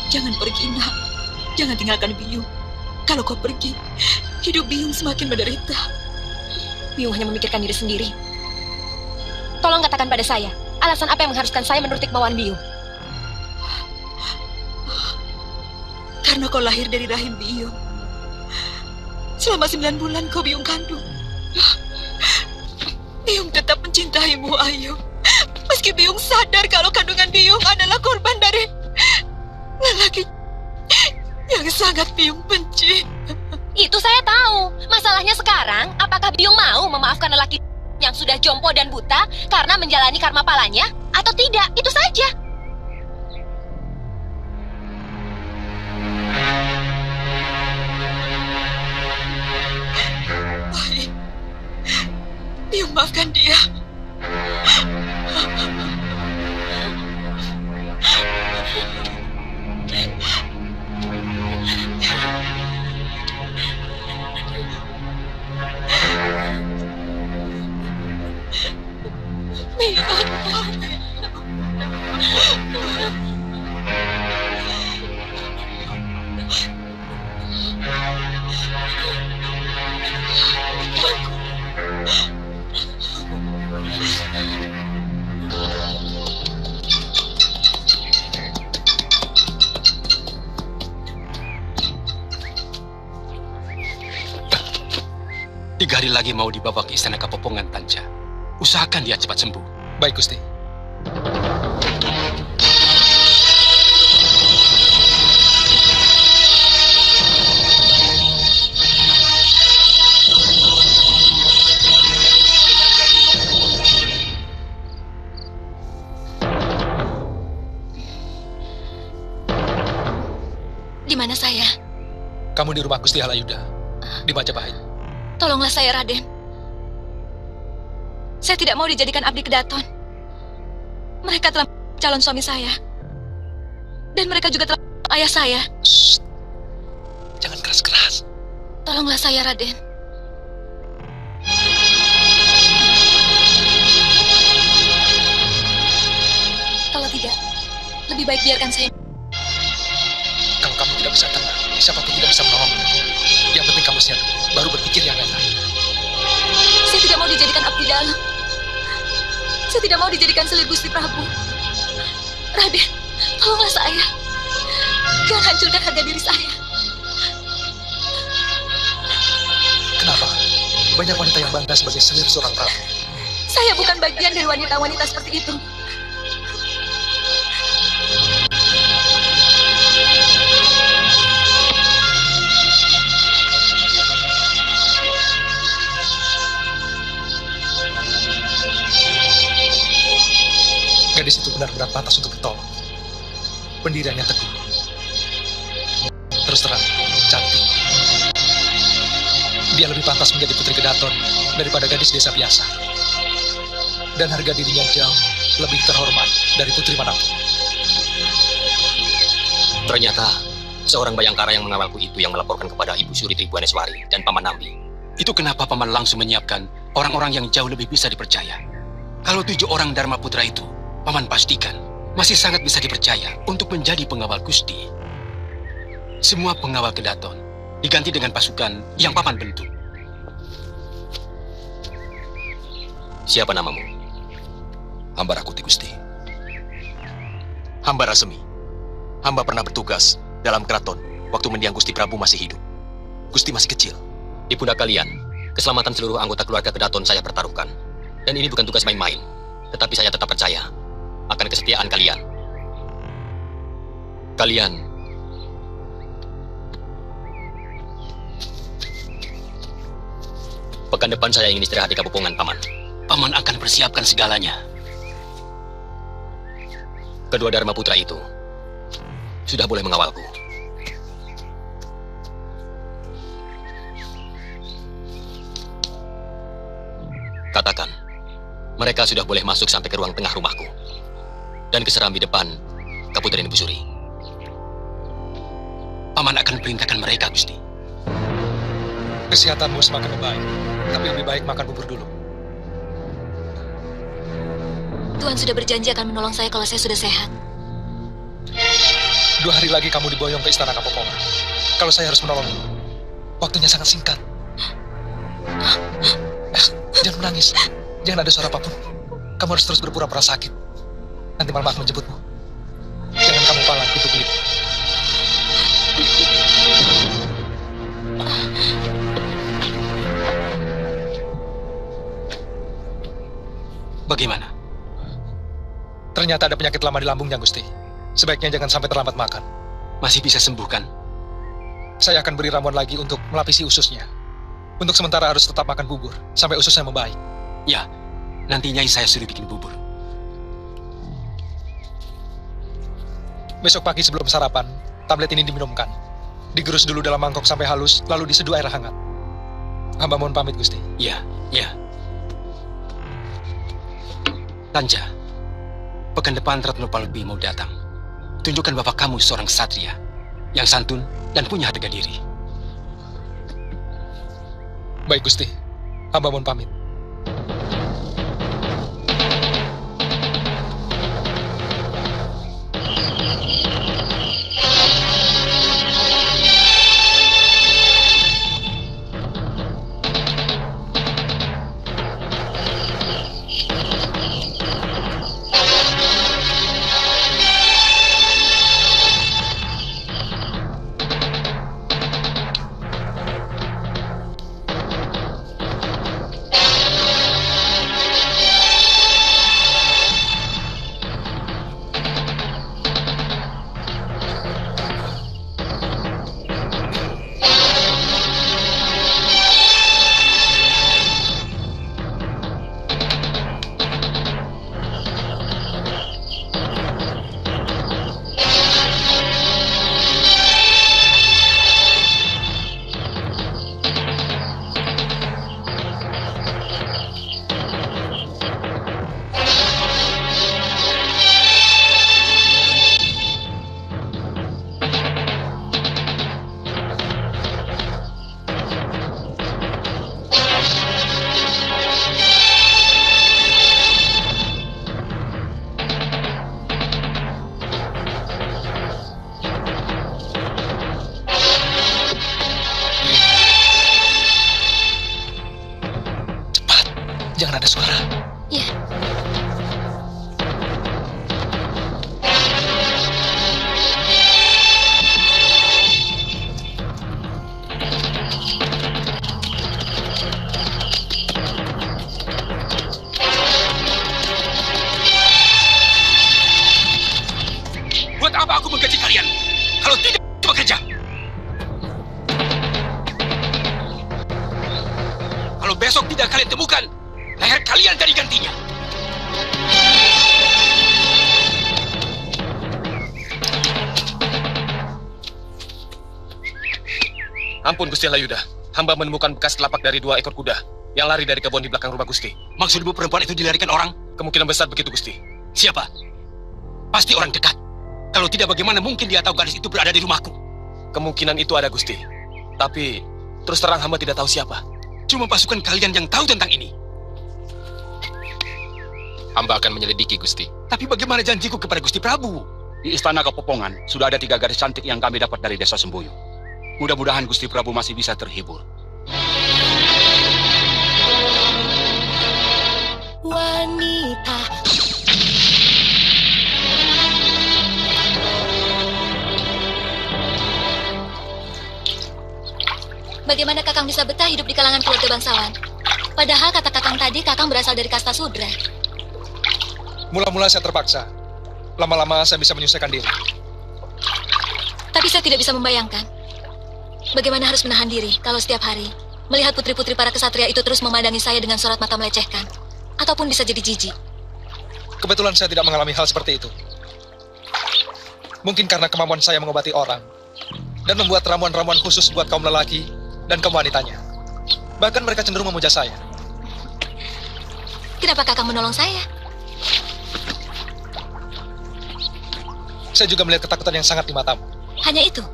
Jangan pergi, nak. Jangan tinggalkan Biyung. Kalau kau pergi, hidup Biyung semakin menderita. Biyung hanya memikirkan diri sendiri. Tolong katakan pada saya, alasan apa yang mengharuskan saya menuruti kemauan Biyung? Karena kau lahir dari rahim Biyung. Selama 9 bulan kau Biyung kandung. Biyung tetap mencintaimu, Ayu. Meski Biyung sadar kalau kandungan Biyung adalah korban dari lelaki yang sangat Biyung benci. Itu saya tahu. Masalahnya sekarang, apakah Biyung mau memaafkan lelaki yang sudah jompo dan buta karena menjalani karma palanya atau tidak? Itu saja. Baik. Biyung maafkan dia. Tiga hari lagi mau dibawa ke istana Kapopongan, Tanja. Usahakan dia cepat sembuh. Baik, Gusti. Di mana saya? Kamu di rumah Gusti Halayuda, di Majapahit. Tolonglah saya, Raden. Saya tidak mau dijadikan abdi kedaton. Mereka telah calon suami saya. Dan mereka juga telah ayah saya. Shh. Jangan keras-keras. Tolonglah saya, Raden. Kalau tidak, lebih baik biarkan saya. Kalau kamu tidak bisa tenang, siapa pun tidak bisa menolongmu. Yang penting kamu siap, baru berpikir yang lain-lain. Saya tidak mau dijadikan abdi dalam. Saya tidak mau dijadikan selir Gusti Prabu. Raden, tolonglah saya. Jangan hancurkan harga diri saya. Kenapa? Banyak wanita yang bangga sebagai selir seorang prabu. Saya bukan bagian dari wanita-wanita seperti itu. Gadis itu benar-benar pantas untuk ditolong. Pendiriannya teguh. Terus terang, cantik. Dia lebih pantas menjadi putri kedaton daripada gadis desa biasa. Dan harga dirinya jauh lebih terhormat dari putri manapun. Ternyata seorang Bayangkara yang mengawalku itu yang melaporkan kepada Ibu Suri Tribuaneswari dan Paman Nambi. Itu kenapa Paman langsung menyiapkan orang-orang yang jauh lebih bisa dipercaya. Kalau 7 orang Dharma Putra itu, Paman pastikan masih sangat bisa dipercaya untuk menjadi pengawal Gusti. Semua pengawal kedaton diganti dengan pasukan yang Paman bentuk. Siapa namamu? Hamba Rakuti, Gusti. Hamba Rasemi. Hamba pernah bertugas dalam keraton waktu mendiang Gusti Prabu masih hidup. Gusti masih kecil. Di pundak kalian, keselamatan seluruh anggota keluarga kedaton saya pertaruhkan. Dan ini bukan tugas main-main, tetapi saya tetap percaya akan kesetiaan kalian. Pekan depan saya ingin istirahat di Kapopongan, Paman. Paman akan persiapkan segalanya. Kedua Dharma Putra itu sudah boleh mengawalku. Katakan, mereka sudah boleh masuk sampai ke ruang tengah rumahku dan ke serambi depan Kaputren Ibu Suri. Paman akan perintahkan mereka, Gusti. Kesehatanmu semakin membaik, tapi lebih baik makan bubur dulu. Tuhan sudah berjanji akan menolong saya kalau saya sudah sehat. 2 hari lagi kamu diboyong ke istana Kapopongan. Kalau saya harus menolongmu, waktunya sangat singkat. Jangan menangis. Jangan ada suara apapun. Kamu harus terus berpura-pura sakit. Nanti malam aku menjemputmu. Jangan kamu palang itu gelip. Bagaimana? Ternyata ada penyakit lama di lambungnya, Gusti. Sebaiknya jangan sampai terlambat makan. Masih bisa sembuhkan? Saya akan beri ramuan lagi untuk melapisi ususnya. Untuk sementara harus tetap makan bubur, sampai ususnya membaik. Ya, nanti Nyai saya suruh bikin bubur. Besok pagi sebelum sarapan, tablet ini diminumkan. Digerus dulu dalam mangkok sampai halus, lalu diseduh air hangat. Hamba mohon pamit, Gusti. Ya, ya. Tanja, pekan depan Ratno Palbi mau datang. Tunjukkan bapak kamu seorang ksatria yang santun dan punya harga diri. Baik, Gusti. Hamba mohon pamit. Jangan ada suara. Ya. Buat apa aku menggaji kalian? Kalau tidak bekerja. Kalau besok tidak kalian temukan, leher kalian jadi gantinya. Ampun, Gusti Layuda. Hamba menemukan bekas telapak dari 2 ekor kuda yang lari dari kebun di belakang rumah Gusti. Maksudmu perempuan itu dilarikan orang? Kemungkinan besar begitu, Gusti. Siapa? Pasti orang dekat. Kalau tidak, bagaimana mungkin dia tahu gadis itu berada di rumahku? Kemungkinan itu ada, Gusti. Tapi, terus terang hamba tidak tahu siapa. Cuma pasukan kalian yang tahu tentang ini. Hamba akan menyelidiki, Gusti. Tapi bagaimana janjiku kepada Gusti Prabu? Di istana Kepopongan sudah ada 3 gadis cantik yang kami dapat dari desa Semboyo. Mudah-mudahan Gusti Prabu masih bisa terhibur. Wanita. Bagaimana Kakang bisa betah hidup di kalangan keluarga bangsawan? Padahal kata Kakang tadi Kakang berasal dari kasta Sudra. Mula-mula saya terpaksa. Lama-lama saya bisa menyelesaikan diri. Tapi saya tidak bisa membayangkan bagaimana harus menahan diri kalau setiap hari melihat putri-putri para kesatria itu terus memandangi saya dengan sorot mata melecehkan, ataupun bisa jadi jijik. Kebetulan saya tidak mengalami hal seperti itu. Mungkin karena kemampuan saya mengobati orang dan membuat ramuan-ramuan khusus buat kaum lelaki dan kaum wanitanya. Bahkan mereka cenderung memuja saya. Kenapa Kakang menolong saya? Saya juga melihat ketakutan yang sangat di matamu. Hanya itu?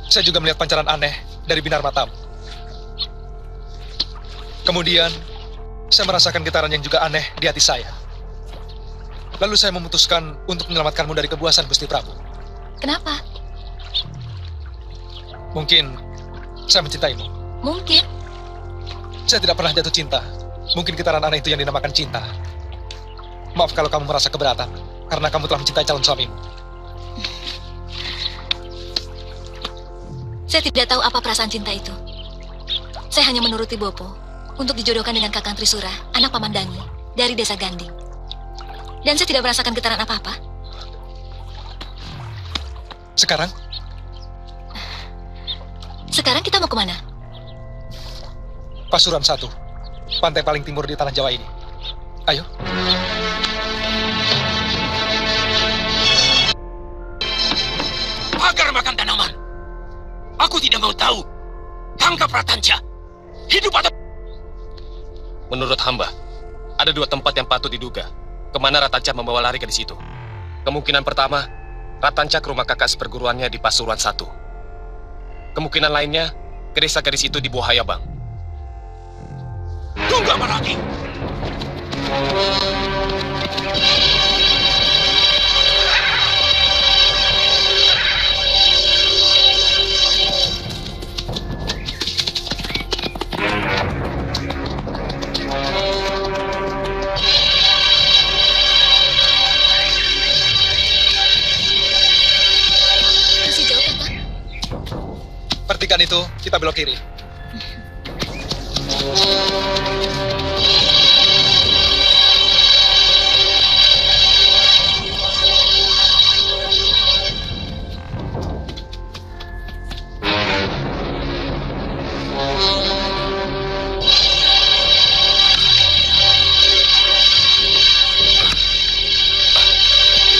Saya juga melihat pancaran aneh dari binar matamu. Kemudian, saya merasakan getaran yang juga aneh di hati saya. Lalu saya memutuskan untuk menyelamatkanmu dari kebuasan, Gusti Prabu. Kenapa? Mungkin saya mencintaimu. Mungkin. Saya tidak pernah jatuh cinta. Mungkin getaran aneh itu yang dinamakan cinta. Maaf kalau kamu merasa keberatan, karena kamu telah mencintai calon suamimu. Saya tidak tahu apa perasaan cinta itu. Saya hanya menuruti Bopo untuk dijodohkan dengan Kakang Trisura, anak Paman Dangi, dari desa Ganding. Dan saya tidak merasakan getaran apa-apa. Sekarang, Sekarang kita mau kemana? Pasuruan 1, pantai paling timur di tanah Jawa ini. Ayo. Agar makan tanaman. Aku tidak mau tahu. Tangkap Ratanja. Hidup atau... Menurut hamba, ada 2 tempat yang patut diduga kemana Ratanca membawa lari ke di situ. Kemungkinan pertama, Ratanca ke rumah kakak seperguruannya di Pasuruan 1. Kemungkinan lainnya, ke desa gadis itu di Buhayabang. Tunggu apa lagi? Masih jauh, Kakang? Pertigaan itu, kita belok kiri.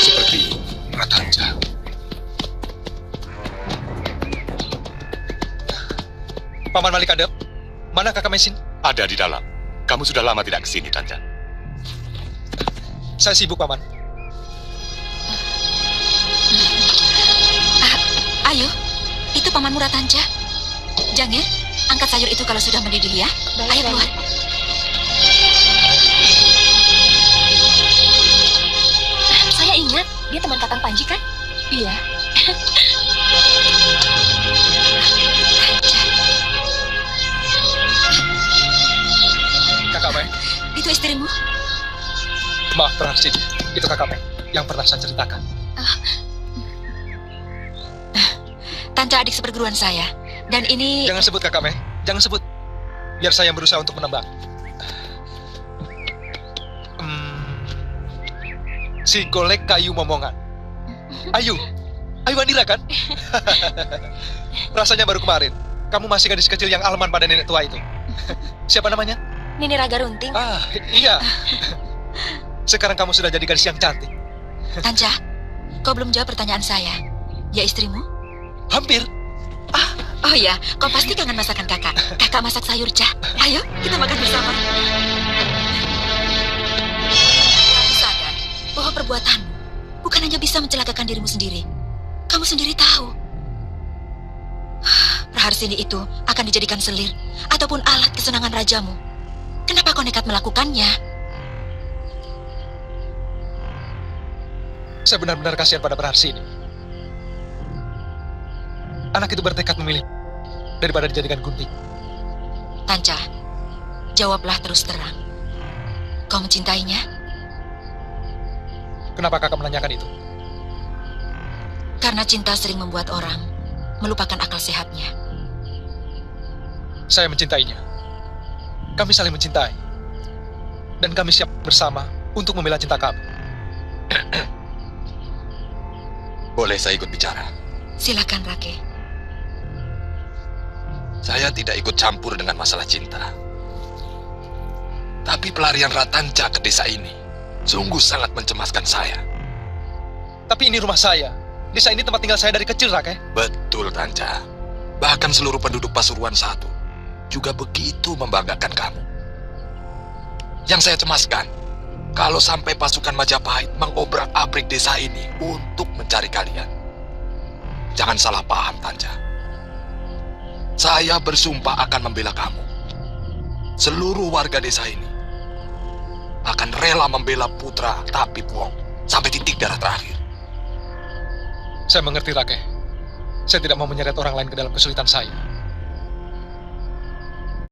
Seperti Ratanja. Paman Malikadep, mana kakak Mesin? Ada di dalam. Kamu sudah lama tidak kesini, Tanja. Saya sibuk, Paman. Ayo, itu Pamanmu Ratanja. Jangan, angkat sayur itu kalau sudah mendidih ya. Ayo keluar. Saya ingat, dia teman Kakang Panji kan? Iya. Kakak Mei, Itu istrimu? maaf Praharsini. Itu kakak Mei yang pernah saya ceritakan. Tanja adik seperguruan saya. Dan ini... Jangan sebut kakak Mei, jangan sebut. Biar saya yang berusaha untuk menebak. Si golek kayu momongan. Ayu Anira kan? Rasanya baru kemarin. Kamu masih gadis kecil yang alman pada nenek tua itu. Siapa namanya? Nini Raga Runting. Ah, iya. Sekarang kamu sudah jadi gadis yang cantik. Tanja, kau belum jawab pertanyaan saya. Ya istrimu? Hampir. Oh ya, kau pasti kangen masakan kakak. Kakak masak sayur cah. Ayo, kita makan bersama. Kamu sadar bahwa perbuatanmu bukan hanya bisa mencelakakan dirimu sendiri. Kamu sendiri tahu. Praharsini itu akan dijadikan selir ataupun alat kesenangan rajamu. Kenapa kau nekat melakukannya? Saya benar-benar kasihan pada Praharsini. Anak itu bertekad memilih daripada dijadikan gunting. Tanja, jawablah terus terang. Kau mencintainya? Kenapa kakak menanyakan itu? Karena cinta sering membuat orang melupakan akal sehatnya. Saya mencintainya. Kami saling mencintai. Dan kami siap bersama untuk membela cinta kami. Boleh saya ikut bicara? Silakan, Rake. Saya tidak ikut campur dengan masalah cinta. Tapi pelarian Ratanja ke desa ini sungguh sangat mencemaskan saya. Tapi ini rumah saya. Desa ini tempat tinggal saya dari kecil, Rake. Betul, Tanja. Bahkan seluruh penduduk Pasuruan 1 juga begitu membanggakan kamu. Yang saya cemaskan, kalau sampai pasukan Majapahit mengobrak-abrik desa ini untuk mencari kalian. Jangan salah paham, Tanja. Saya bersumpah akan membela kamu. Seluruh warga desa ini akan rela membela putra Tapi Puong. sampai titik darah terakhir. Saya mengerti, Rakeh. Saya tidak mau menyeret orang lain ke dalam kesulitan saya.